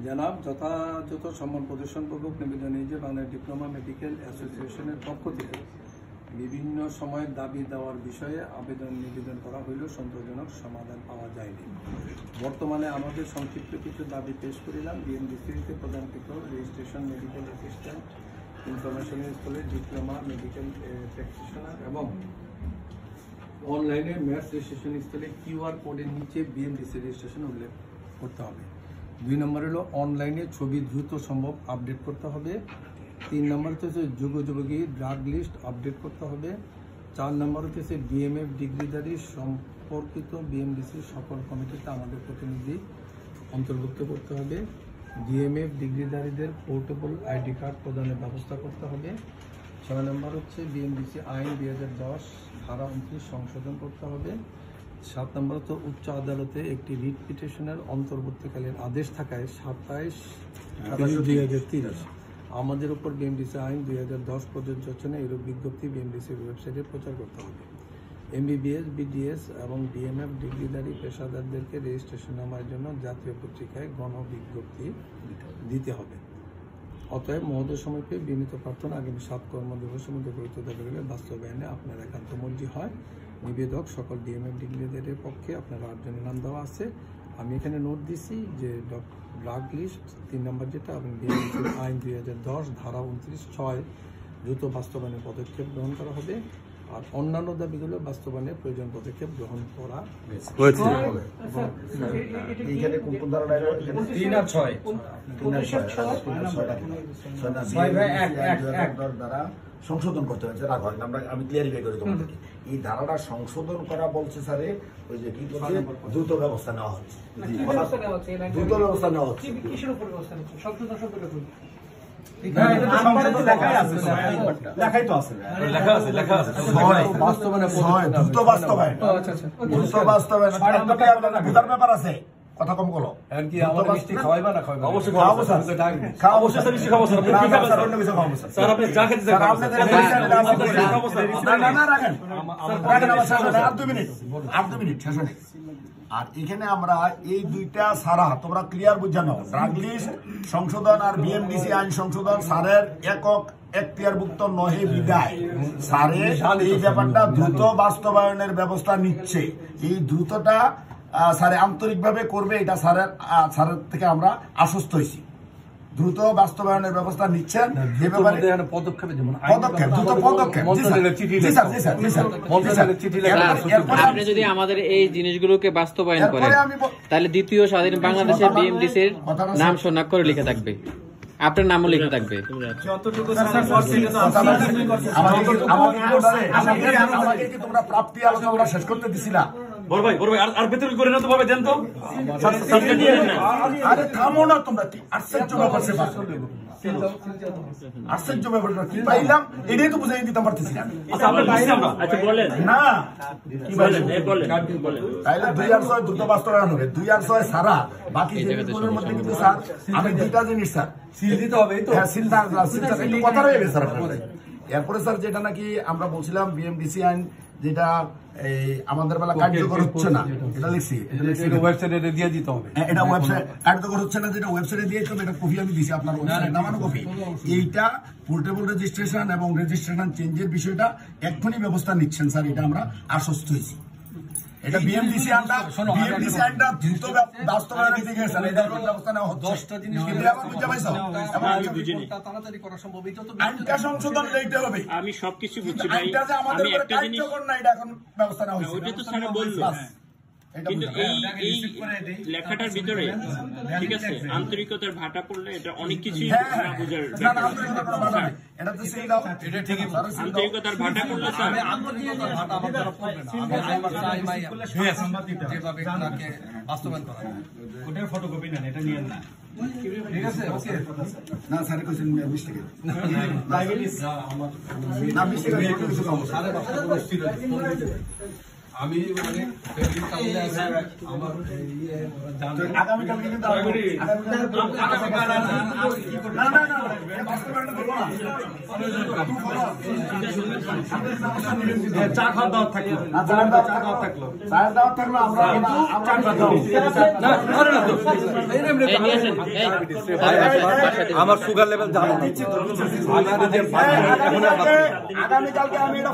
জনাব যথাযথ সম্মান প্রদর্শনপূর্বক নিবেদন যে বাংলাদেশ ডিপ্লোমা মেডিকেল অ্যাসোসিয়েশনের পক্ষ থেকে বিভিন্ন সময়ের দাবি দেওয়ার বিষয়ে আবেদন নিবেদন করা হইলেও সন্তোষজনক সমাধান পাওয়া যায়নি। বর্তমানে আমাদের সংক্ষিপ্ত কিছু দাবি পেশ করিলাম। বিএমডিসিতে প্রদানকৃত রেজিস্ট্রেশন মেডিকেল অ্যাসিস্ট্যান্ট ইনফরমেশন স্কুলের ডিপ্লোমা মেডিকেল প্র্যাকটিশনার এবং অনলাইনে ম্যাথস রেজিস্ট্রেশন স্থলে কিউআর কোডের নিচে বিএমডিসি রেজিস্ট্রেশন উল্লেখ করতে হবে। 2 নম্বর হলো অনলাইনে ছবি দ্রুত সম্ভব আপডেট করতে হবে। 3 নম্বর হচ্ছে যুগোপযোগী ড্রাগ লিস্ট আপডেট করতে হবে। 4 নম্বর হচ্ছে বিএমএফ ডিগ্রিধারী সম্পর্কিত বিএমডিসির সকল কমিটিতে আমাদের প্রতিনিধি অন্তর্ভুক্ত করতে হবে। বিএমএফ ডিগ্রিধারীদের পোর্টেবল আইডি কার্ড প্রদানের ব্যবস্থা করতে হবে। 6 নম্বর হচ্ছে বিএমডিসি আইন 2010 ধারা 29 সংশোধন করতে হবে। 7 নম্বর হচ্ছে উচ্চ আদালতে একটি রিট পিটিশনের অন্তর্বর্তীকালীন আদেশ থাকায় 27/2030 আমাদের উপর বিএমডিসি আইন 2010 প্রযোজ্য হচ্ছে না এরূপ বিজ্ঞপ্তি বিএমডিসির ওয়েবসাইটে প্রচার করতে হবে। এমবিবিএস, বিডিএস এবং বিএমএফ ডিগ্রিধারী পেশাদারদেরকে রেজিস্ট্রেশন নেওয়ার জন্য জাতীয় পত্রিকায় গণবিজ্ঞপ্তি দিতে হবে। অতএব মহোদয় সমীপে বিনীত প্রার্থনা আগামী 7 কর্মদিবসের মধ্যে গঠিত দাবিগুলো বাস্তবায়নে আপনার একান্ত মর্জি হয়। নিবেদক সকল ডিএমএফ ডিগ্রিধারীদের পক্ষে আপনার 8 জনের নাম দেওয়া আছে। আমি এখানে নোট দিছি যে ড্রাগ লিস্ট 3 নম্বর যেটা এবং বিএমডিসি আইন 2010 ধারা 29(6) দ্রুত বাস্তবায়নের পদক্ষেপ গ্রহণ করা হবে। আর অন্যান্য দাবিগুলো বাস্তবায়নে প্রয়োজন পদক্ষেপ গ্রহণ করা হয়েছে। সংশোধন করতে হয়েছে। আমি ক্লিয়ারিফাই করি তোমাদেরকে, এই ধারাটা সংশোধন করা বলছে স্যারে ওই যে কি দ্রুত ব্যবস্থা নেওয়া হচ্ছে, দ্রুত ব্যবস্থা নেওয়া হচ্ছে। কথা কম বলো, আর এখানে আমরা এই দুইটা সারা তোমরা ক্লিয়ার বুঝে নাও। ড্রাগ লিস্ট সংশোধন আর বিএমডিসি আইন সংশোধন স্যারের একক এখতিয়ারভুক্ত নহে বিদায় স্যারে এই ব্যাপারটা দ্রুত বাস্তবায়নের ব্যবস্থা নিচ্ছে। এই দ্রুতটা স্যারে আন্তরিকভাবে করবে, এটা স্যারের থেকে আমরা আশ্বস্ত হয়েছি। দ্রুত বাস্তবায়নের ব্যবস্থা নিচ্ছেন। আপনি যদি আমাদের এই জিনিসগুলোকে বাস্তবায়ন করেন তাহলে দ্বিতীয় স্বাধীন বাংলাদেশের বিএমডিসির নাম স্বর্ণাক্ষরে লিখে থাকবে, আপনার নামও লিখে থাকবে। তোমরা প্রাপ্তি আলোচনা শেষ করতে দিছিলা বড় ভাই আর বেতন করে না তো ভাবে দেন তো। আরে থামো না তোমরা, কি আশ্চর্য ব্যাপার, আশ্চর্য ব্যাপার কি পাইলাম এটাই তো বুঝাই দিতে পারতেছি না। আচ্ছা বলেন না কি বলেন, বলেন তাইলে 2 আর 6 দ্রুত বাস্তবায়ন হবে। 2 আর 6 সারা বাকি জিনিসগুলোর মধ্যে কিন্তু স্যার আমি দুইটা জিনিস স্যার সিল দিতে হবে। তো হ্যাঁ, সিল একটু কথা রয়ে গেছে স্যার। এরপরে স্যার যেটা নাকি আমরা বলছিলাম বিএমডিসি আইন যেটা এই আমাদের বেলা কার্যকর হচ্ছে না, এটা লিখছি ওয়েবসাইটে দিয়ে দিতে হবে। এটা ওয়েবসাইট কার্যকর হচ্ছে না, যেটা ওয়েবসাইটে দিয়ে দিতে হবে। এটা কপি আমি দিছি আপনার ওয়েবসাইটে নামানো কপি। এইটা পোর্টেবল রেজিস্ট্রেশন এবং রেজিস্ট্রেশন চেঞ্জের বিষয়টা এক্ষুনি ব্যবস্থা নিচ্ছেন স্যার, এটা আমরা আশ্বস্ত হয়েছি। এটা বিএমডিসি আইনটা দ্রুত বাস্তবায়নের দিকে স্যার এটা ব্যবস্থা নেওয়া হচ্ছে। 10টা জিনিস তাড়াতাড়ি করা সম্ভব। আইনটা সংশোধন লইতে হবে। আমি সবকিছু বুঝছি ভাই, আইনটা যে আমাদের উপরে কার্যকর না এটা এখন ব্যবস্থা নেওয়া হচ্ছে। ওটা তো স্যার বলল, কিন্তু এই লেখাটার ভিতরে ঠিক আছে আন্তরিকতার ভাটা পড়লে এটা অনেক কিছুই না বোঝার। এটা তো সেই দাও, এটা ঠিকই আন্তরিকতার ভাটা পড়লে স্যার আন্তরিকতার ভাটা আমার দ্বারা পড়বে না। যেভাবে এটাকে বাস্তবায়ন করা হয় ওটার ফটোকপি নেন, এটা নিয়েন না। ঠিক আছে, ওকে না স্যার কোশ্চেন 20 টাকা না 20 টাকা কিছু কম স্যার। আমি অনেক ফ্যামিলির সামনে আছি, আমার আগামীকালকে কিন্তু চা খাওয়া দাওয়া থাকলো, চা খাওয়া থাকলো, চায়ের দাওয়াত থাকলো, আমরা আমার সুগার লেভেল জানা আগামীকালকে আমি এটা